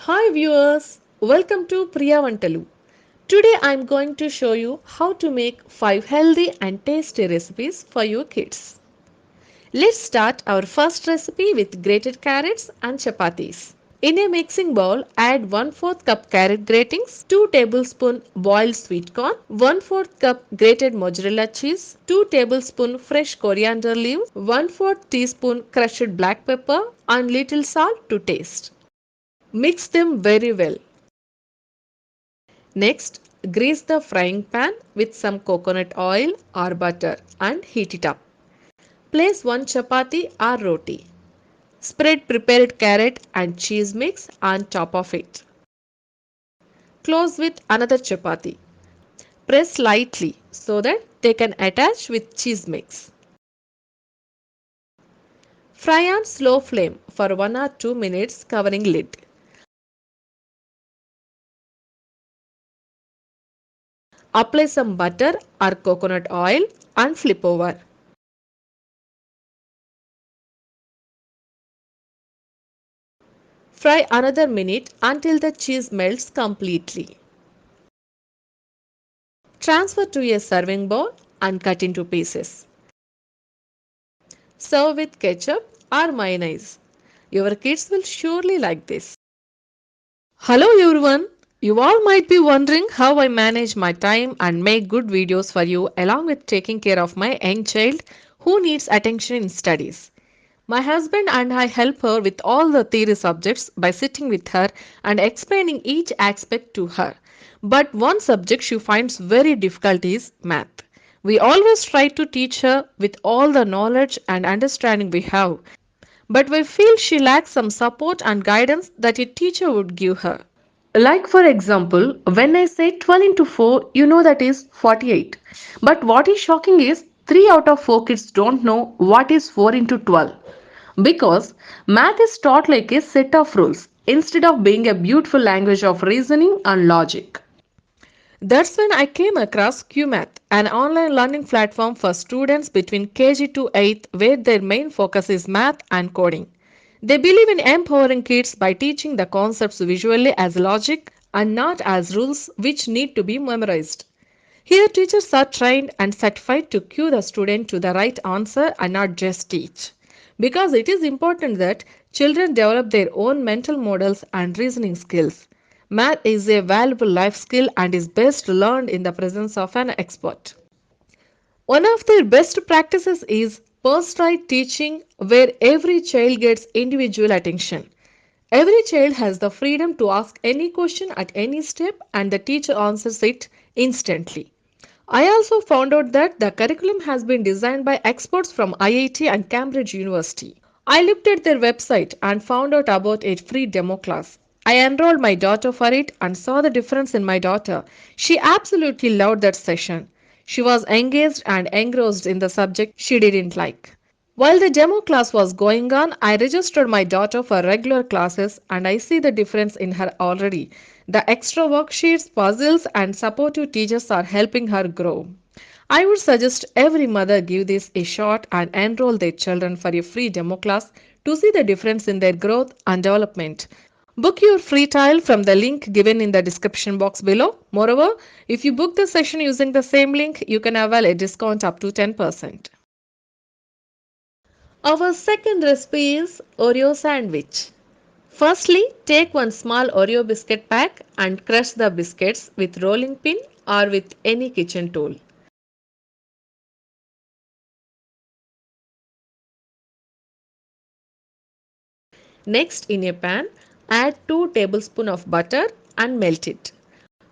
Hi viewers, welcome to Priya Vantalu. Today I am going to show you how to make 5 healthy and tasty recipes for your kids. Let's start our first recipe with grated carrots and chapatis. In a mixing bowl, add 1/4 cup carrot gratings, 2 tablespoons boiled sweet corn, 1/4 cup grated mozzarella cheese, 2 tablespoons fresh coriander leaves, 1/4 teaspoon crushed black pepper and little salt to taste. Mix them very well. Next, grease the frying pan with some coconut oil or butter and heat it up. Place one chapati or roti. Spread prepared carrot and cheese mix on top of it. Close with another chapati. Press lightly so that they can attach with cheese mix. Fry on slow flame for 1 or 2 minutes covering lid. Apply some butter or coconut oil and flip over. Fry another minute until the cheese melts completely. Transfer to a serving bowl and cut into pieces. Serve with ketchup or mayonnaise. Your kids will surely like this. Hello everyone. You all might be wondering how I manage my time and make good videos for you along with taking care of my young child who needs attention in studies. My husband and I help her with all the theory subjects by sitting with her and explaining each aspect to her. But one subject she finds very difficult is math. We always try to teach her with all the knowledge and understanding we have, but we feel she lacks some support and guidance that a teacher would give her. Like for example, when I say 12 into 4, you know that is 48. But what is shocking is 3 out of 4 kids don't know what is 4 into 12. Because math is taught like a set of rules instead of being a beautiful language of reasoning and logic. That's when I came across QMath, an online learning platform for students between KG to 8th where their main focus is math and coding. They believe in empowering kids by teaching the concepts visually as logic and not as rules which need to be memorized. Here, teachers are trained and certified to cue the student to the right answer and not just teach. Because it is important that children develop their own mental models and reasoning skills. Math is a valuable life skill and is best learned in the presence of an expert. One of their best practices is personalized teaching, where every child gets individual attention. Every child has the freedom to ask any question at any step, and the teacher answers it instantly. I also found out that the curriculum has been designed by experts from IIT and Cambridge University. I looked at their website and found out about a free demo class. I enrolled my daughter for it and saw the difference in my daughter. She absolutely loved that session. She was engaged and engrossed in the subject she didn't like. While the demo class was going on, I registered my daughter for regular classes and I see the difference in her already. The extra worksheets, puzzles, and supportive teachers are helping her grow. I would suggest every mother give this a shot and enroll their children for a free demo class to see the difference in their growth and development. Book your free trial from the link given in the description box below. Moreover, if you book the session using the same link, you can avail a discount up to 10%. Our second recipe is Oreo sandwich. Firstly, take one small Oreo biscuit pack and crush the biscuits with rolling pin or with any kitchen tool. Next, in a pan, add 2 tablespoons of butter and melt it.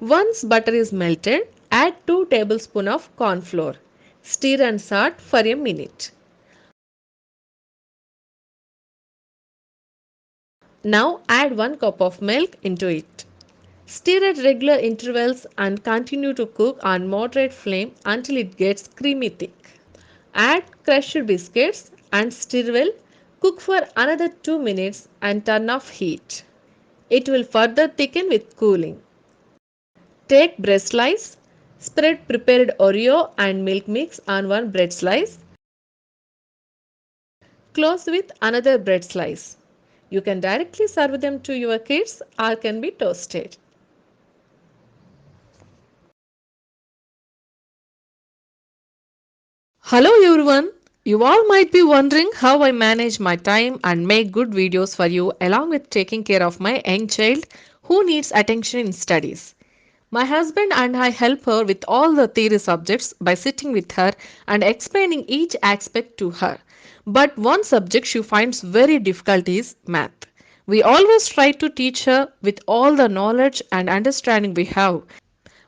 Once butter is melted, add 2 tablespoons of corn flour. Stir and salt for a minute. Now add 1 cup of milk into it. Stir at regular intervals and continue to cook on moderate flame until it gets creamy thick. Add crushed biscuits and stir well. Cook for another 2 minutes and turn off heat. It will further thicken with cooling. Take bread slice. Spread prepared Oreo and milk mix on one bread slice. Close with another bread slice. You can directly serve them to your kids or can be toasted. Hello everyone. You all might be wondering how I manage my time and make good videos for you along with taking care of my young child who needs attention in studies. My husband and I help her with all the theory subjects by sitting with her and explaining each aspect to her. But one subject she finds very difficult is math. We always try to teach her with all the knowledge and understanding we have,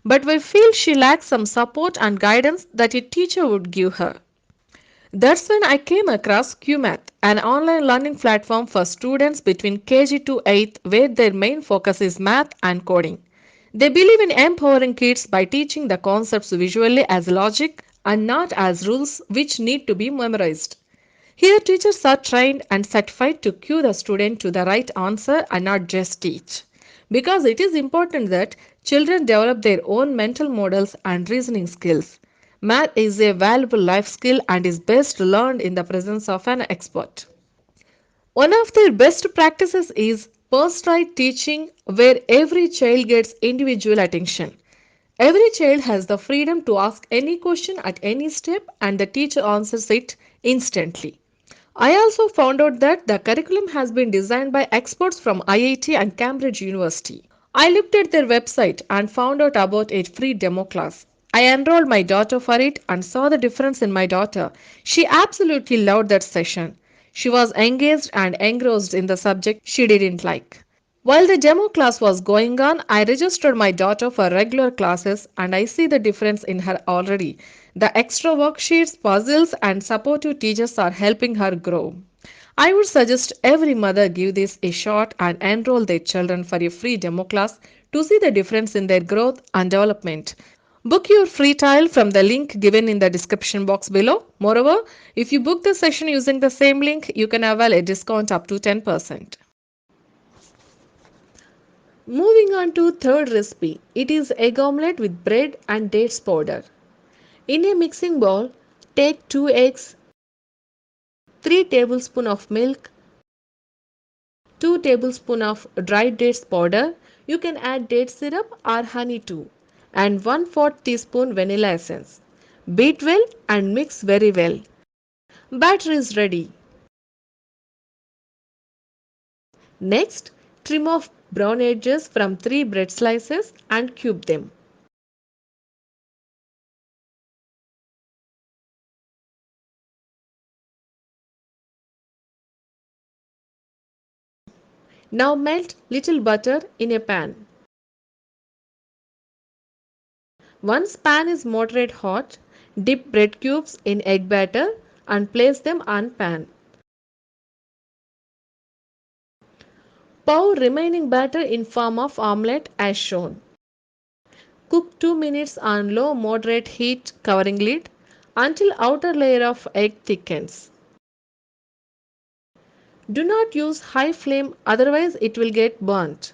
but we feel she lacks some support and guidance that a teacher would give her. That's when I came across QMath, an online learning platform for students between KG to 8th where their main focus is math and coding. They believe in empowering kids by teaching the concepts visually as logic and not as rules which need to be memorized. Here, teachers are trained and certified to cue the student to the right answer and not just teach. Because it is important that children develop their own mental models and reasoning skills. Math is a valuable life skill and is best learned in the presence of an expert. One of their best practices is personalized teaching, where every child gets individual attention. Every child has the freedom to ask any question at any step, and the teacher answers it instantly. I also found out that the curriculum has been designed by experts from IIT and Cambridge University. I looked at their website and found out about a free demo class. I enrolled my daughter for it and saw the difference in my daughter. She absolutely loved that session. She was engaged and engrossed in the subject she didn't like. While the demo class was going on, I registered my daughter for regular classes and I see the difference in her already. The extra worksheets, puzzles, and supportive teachers are helping her grow. I would suggest every mother give this a shot and enroll their children for a free demo class to see the difference in their growth and development. Book your free trial from the link given in the description box below. Moreover, if you book the session using the same link, you can avail a discount up to 10%. Moving on to third recipe, it is egg omelette with bread and dates powder. In a mixing bowl, take 2 eggs, 3 tablespoons of milk, 2 tablespoons of dried dates powder. You can add date syrup or honey too, and 1/4 teaspoon vanilla essence. Beat well and mix very well. Batter is ready. Next, trim off brown edges from 3 bread slices and cube them. Now melt little butter in a pan. Once pan is moderate hot, dip bread cubes in egg batter and place them on pan. Pour remaining batter in form of omelette as shown. Cook 2 minutes on low moderate heat covering lid until outer layer of egg thickens. Do not use high flame, otherwise it will get burnt.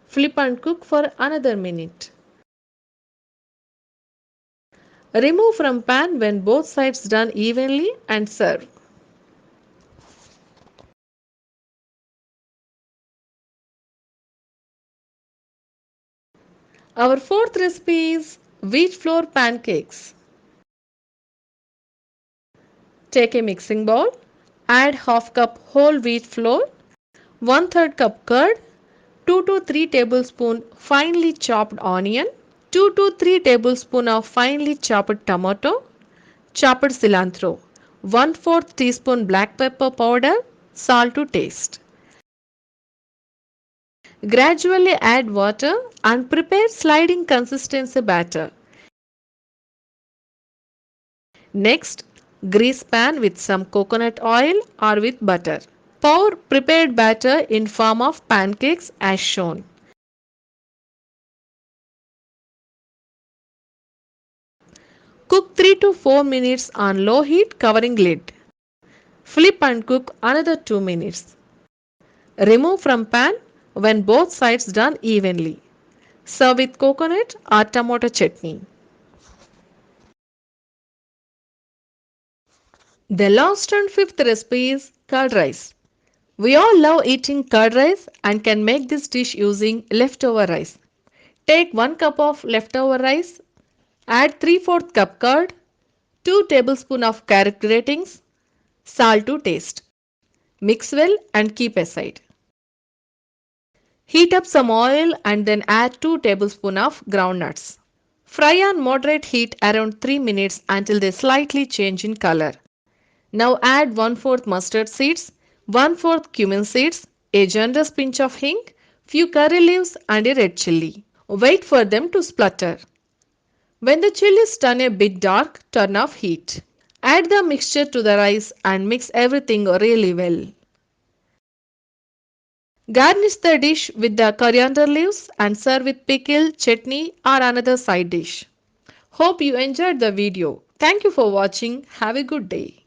Flip and cook for another minute. Remove from pan when both sides done evenly and serve. Our fourth recipe is wheat flour pancakes. Take a mixing bowl, add half cup whole wheat flour, 1/3 cup curd, 2 to 3 tablespoon finely chopped onion, 2 to 3 tablespoon of finely chopped tomato, chopped cilantro, 1/4 teaspoon black pepper powder, salt to taste. Gradually add water and prepare sliding consistency batter. Next, grease pan with some coconut oil or with butter. Pour prepared batter in form of pancakes as shown. Cook 3 to 4 minutes on low heat covering lid. Flip and cook another 2 minutes. Remove from pan when both sides done evenly. Serve with coconut or tomato chutney. The last and fifth recipe is curd rice. We all love eating curd rice and can make this dish using leftover rice. Take 1 cup of leftover rice, add 3/4 cup curd, 2 tablespoons of carrot gratings, salt to taste. Mix well and keep aside. Heat up some oil and then add 2 tablespoons of groundnuts. Fry on moderate heat around 3 minutes until they slightly change in color. Now add 1/4 mustard seeds, 1/4 cumin seeds, a generous pinch of hing, few curry leaves and a red chilli. Wait for them to splutter. When the chilies turn a bit dark, turn off heat. Add the mixture to the rice and mix everything really well. Garnish the dish with the coriander leaves and serve with pickle, chutney or another side dish. Hope you enjoyed the video. Thank you for watching. Have a good day.